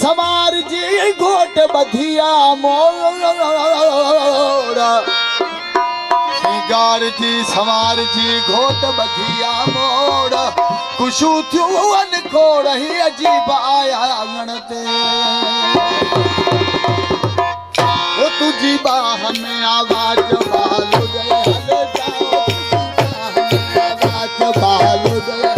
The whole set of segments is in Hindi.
सवार जी घोट बधिया मोरा सिंगार जी सवार जी घोट बधिया मोरा खुशू थियो अन खोड़ ही अजीब आया आंगन ते ओ तुझी बाह में आवाज बालो गए हल जाओ आवाज बालो गए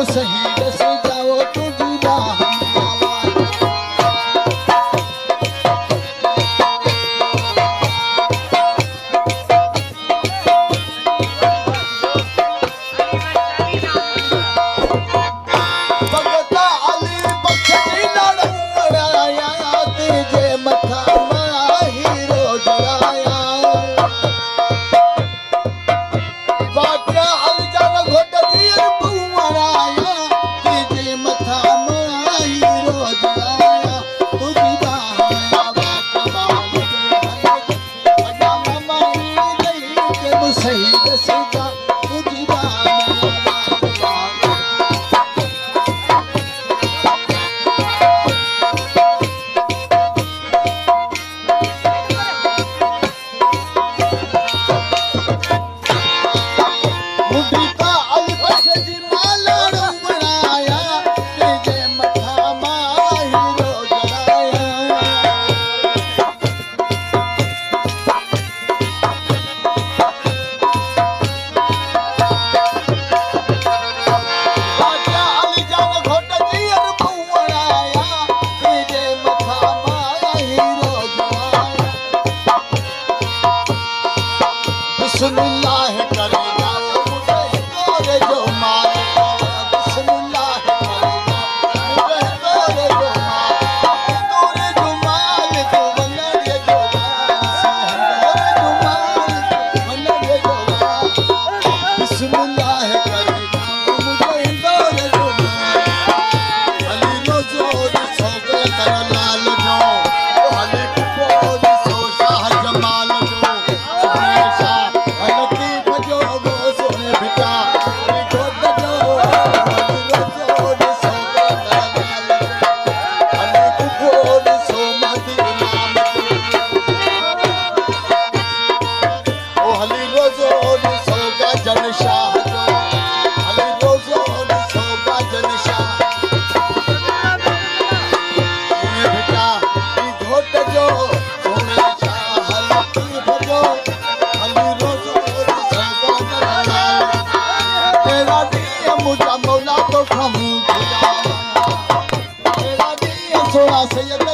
सही रस जाओ तुझी बाह भगता अली बख्शी नड़ाया तुझे मथा माही रोज आया बाटा अली जान घोट दिया बिस्मिल्लाह करे जाओ मुझे तोरे जो माल बिस्मिल्लाह करे जाओ मुझे तोरे जो माल तो वंदर जो वंदर जो बिस्मिल्लाह करे जाओ मुझे तोरे जो अली रोज़ो सोगल कर लाल जो अली बोल सो शाह जमाल जो मौला तो हम खुदा तेरा दिया सोना सैयद